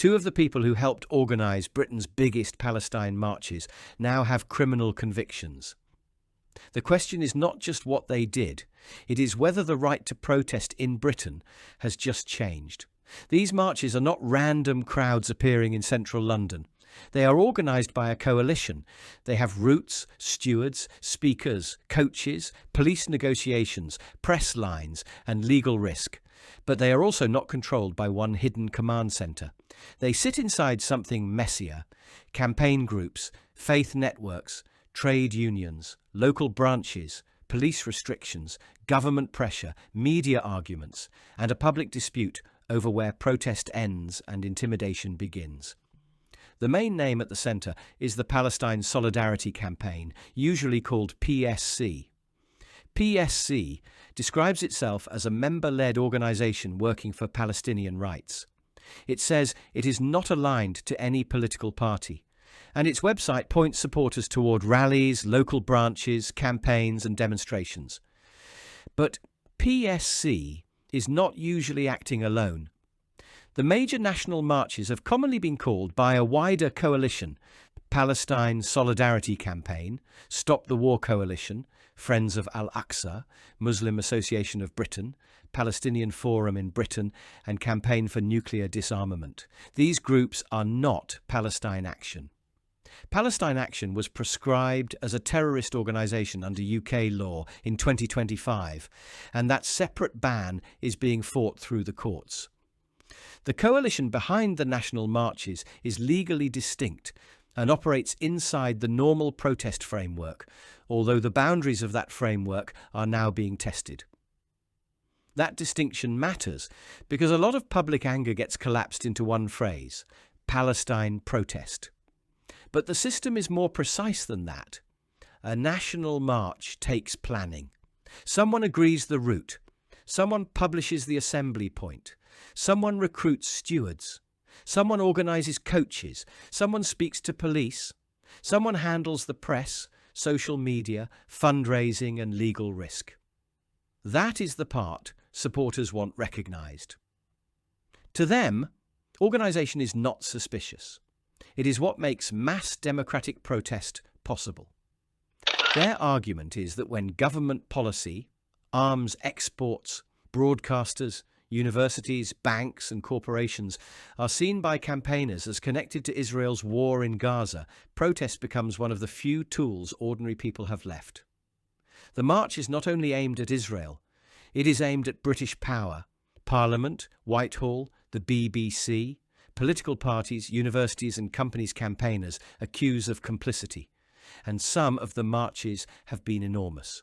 Two of the people who helped organise Britain's biggest Palestine marches now have criminal convictions. The question is not just what they did, it is whether the right to protest in Britain has just changed. These marches are not random crowds appearing in central London. They are organised by a coalition. They have routes, stewards, speakers, coaches, police negotiations, press lines and legal risk. But they are also not controlled by one hidden command centre. They sit inside something messier: campaign groups, faith networks, trade unions, local branches, police restrictions, government pressure, media arguments, and a public dispute over where protest ends and intimidation begins. The main name at the centre is the Palestine Solidarity Campaign, usually called PSC. PSC describes itself as a member-led organisation working for Palestinian rights. It says it is not aligned to any political party, and its website points supporters toward rallies, local branches, campaigns and demonstrations. But PSC is not usually acting alone. The major national marches have commonly been called by a wider coalition: Palestine Solidarity Campaign, Stop the War Coalition, Friends of Al-Aqsa, Muslim Association of Britain, Palestinian Forum in Britain, and Campaign for Nuclear Disarmament. These groups are not Palestine Action. Palestine Action was proscribed as a terrorist organisation under UK law in 2025, and that separate ban is being fought through the courts. The coalition behind the national marches is legally distinct and operates inside the normal protest framework, although the boundaries of that framework are now being tested. That distinction matters because a lot of public anger gets collapsed into one phrase: Palestine protest. But the system is more precise than that. A national march takes planning. Someone agrees the route. Someone publishes the assembly point. Someone recruits stewards. Someone organises coaches. Someone speaks to police. Someone handles the press, social media, fundraising and legal risk. That is the part supporters want recognised. To them, organisation is not suspicious. It is what makes mass democratic protest possible. Their argument is that when government policy, arms exports, broadcasters, universities, banks and corporations are seen by campaigners as connected to Israel's war in Gaza, protest becomes one of the few tools ordinary people have left. The march is not only aimed at Israel, it is aimed at British power, Parliament, Whitehall, the BBC, political parties, universities and companies' campaigners accused of complicity, and some of the marches have been enormous.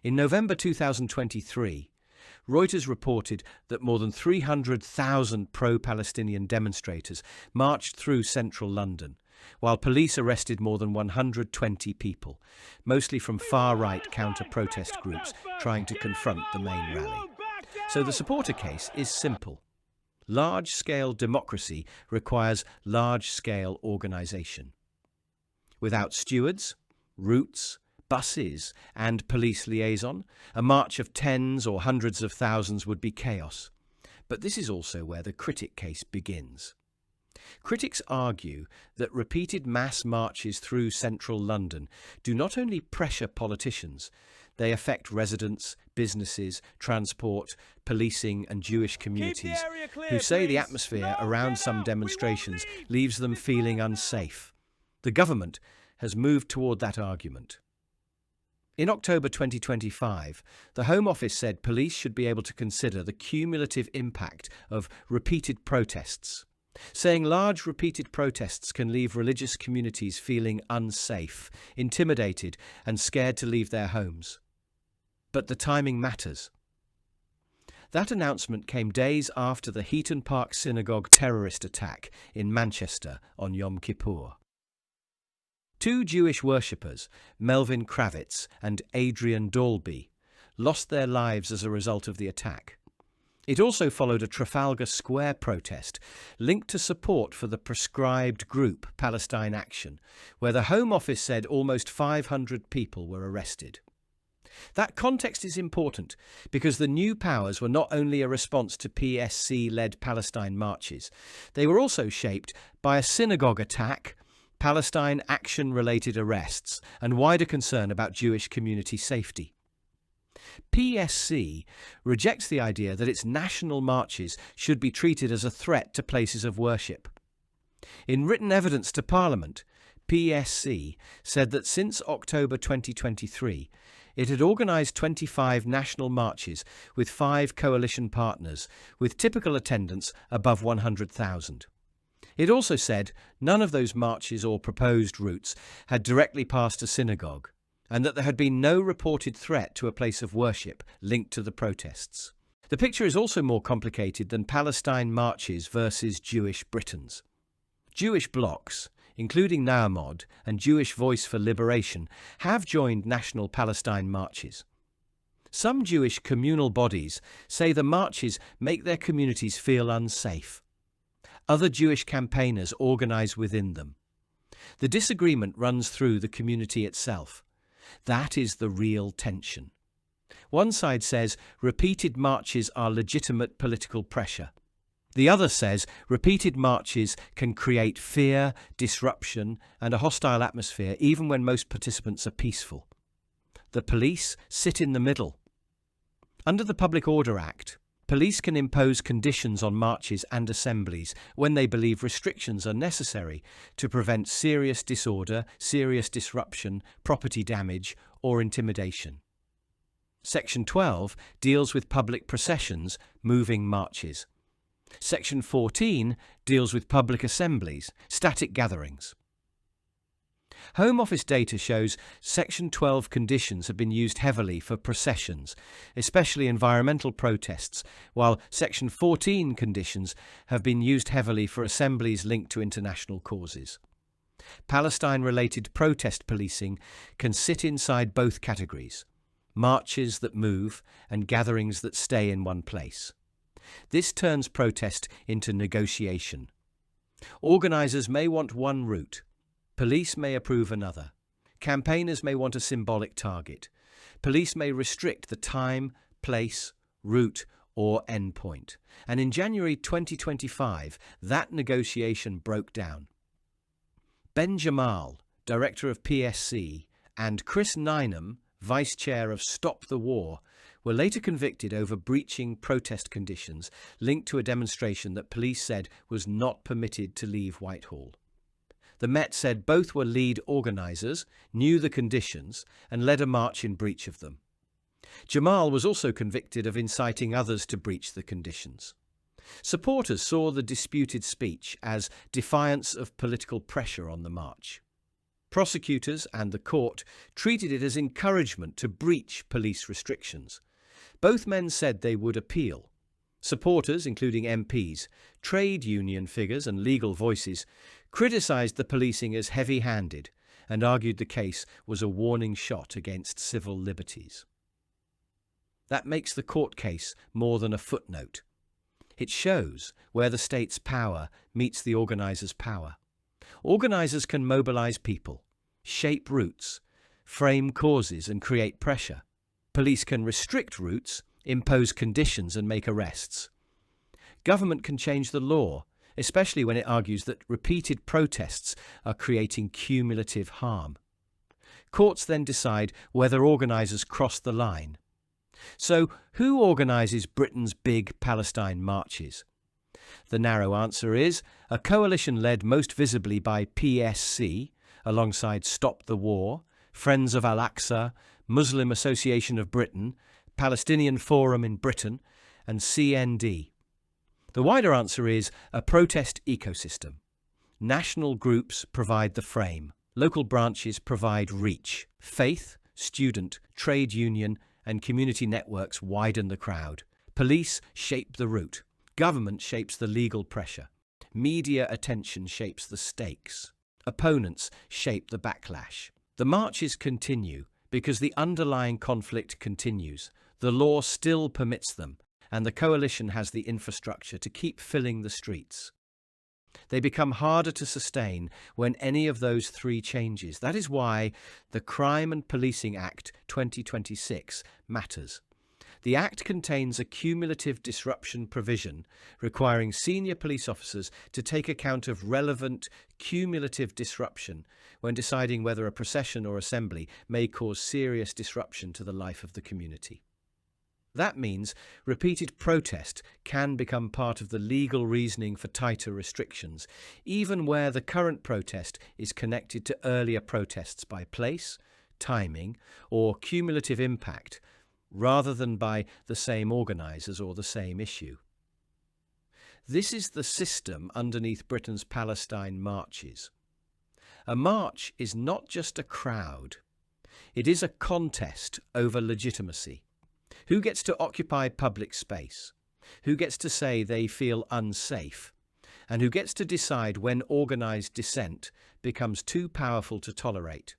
In November 2023, Reuters reported that more than 300,000 pro-Palestinian demonstrators marched through central London, while police arrested more than 120 people, mostly from far-right counter-protest groups trying to confront the main rally. So the supporter case is simple. Large-scale democracy requires large-scale organisation. Without stewards, routes, buses and police liaison, a march of tens or hundreds of thousands would be chaos. But this is also where the critic case begins. Critics argue that repeated mass marches through central London do not only pressure politicians, they affect residents, businesses, transport, policing and Jewish communities who say the atmosphere around some demonstrations leaves them feeling unsafe. The government has moved toward that argument. In October 2025, the Home Office said police should be able to consider the cumulative impact of repeated protests, saying large repeated protests can leave religious communities feeling unsafe, intimidated and scared to leave their homes. But the timing matters. That announcement came days after the Heaton Park Synagogue terrorist attack in Manchester on Yom Kippur. Two Jewish worshippers, Melvin Kravitz and Adrian Dalby, lost their lives as a result of the attack. It also followed a Trafalgar Square protest linked to support for the proscribed group Palestine Action, where the Home Office said almost 500 people were arrested. That context is important because the new powers were not only a response to PSC-led Palestine marches, they were also shaped by a synagogue attack, Palestine Action-related arrests, and wider concern about Jewish community safety. PSC rejects the idea that its national marches should be treated as a threat to places of worship. In written evidence to Parliament, PSC said that since October 2023, it had organised 25 national marches with 5 coalition partners, with typical attendance above 100,000. It also said none of those marches or proposed routes had directly passed a synagogue, and that there had been no reported threat to a place of worship linked to the protests. The picture is also more complicated than Palestine marches versus Jewish Britons. Jewish blocs, including Naamod and Jewish Voice for Liberation, have joined national Palestine marches. Some Jewish communal bodies say the marches make their communities feel unsafe. Other Jewish campaigners organise within them. The disagreement runs through the community itself. That is the real tension. One side says repeated marches are legitimate political pressure. The other says repeated marches can create fear, disruption, and a hostile atmosphere even when most participants are peaceful. The police sit in the middle. Under the Public Order Act, police can impose conditions on marches and assemblies when they believe restrictions are necessary to prevent serious disorder, serious disruption, property damage, or intimidation. Section 12 deals with public processions, moving marches. Section 14 deals with public assemblies, static gatherings. Home Office data shows Section 12 conditions have been used heavily for processions, especially environmental protests, while Section 14 conditions have been used heavily for assemblies linked to international causes. Palestine-related protest policing can sit inside both categories: marches that move and gatherings that stay in one place. This turns protest into negotiation. Organisers may want one route. Police may approve another. Campaigners may want a symbolic target. Police may restrict the time, place, route, or endpoint. And in January 2025, that negotiation broke down. Ben Jamal, director of PSC, and Chris Nineham, vice chair of Stop the War, were later convicted over breaching protest conditions linked to a demonstration that police said was not permitted to leave Whitehall. The Met said both were lead organisers, knew the conditions, and led a march in breach of them. Jamal was also convicted of inciting others to breach the conditions. Supporters saw the disputed speech as defiance of political pressure on the march. Prosecutors and the court treated it as encouragement to breach police restrictions. Both men said they would appeal. Supporters, including MPs, trade union figures and legal voices, criticised the policing as heavy-handed and argued the case was a warning shot against civil liberties. That makes the court case more than a footnote. It shows where the state's power meets the organisers' power. Organisers can mobilise people, shape routes, frame causes and create pressure. Police can restrict routes, impose conditions and make arrests. Government can change the law, especially when it argues that repeated protests are creating cumulative harm. Courts then decide whether organisers cross the line. So, who organises Britain's big Palestine marches? The narrow answer is a coalition led most visibly by PSC, alongside Stop the War, Friends of Al-Aqsa, Muslim Association of Britain, Palestinian Forum in Britain, and CND. The wider answer is a protest ecosystem. National groups provide the frame. Local branches provide reach. Faith, student, trade union, and community networks widen the crowd. Police shape the route. Government shapes the legal pressure. Media attention shapes the stakes. Opponents shape the backlash. The marches continue because the underlying conflict continues. The law still permits them, and the coalition has the infrastructure to keep filling the streets. They become harder to sustain when any of those three changes. That is why the Crime and Policing Act 2026 matters. The Act contains a cumulative disruption provision requiring senior police officers to take account of relevant cumulative disruption when deciding whether a procession or assembly may cause serious disruption to the life of the community. That means repeated protest can become part of the legal reasoning for tighter restrictions, even where the current protest is connected to earlier protests by place, timing, or cumulative impact, rather than by the same organisers or the same issue. This is the system underneath Britain's Palestine marches. A march is not just a crowd. It is a contest over legitimacy. Who gets to occupy public space? Who gets to say they feel unsafe? And who gets to decide when organised dissent becomes too powerful to tolerate?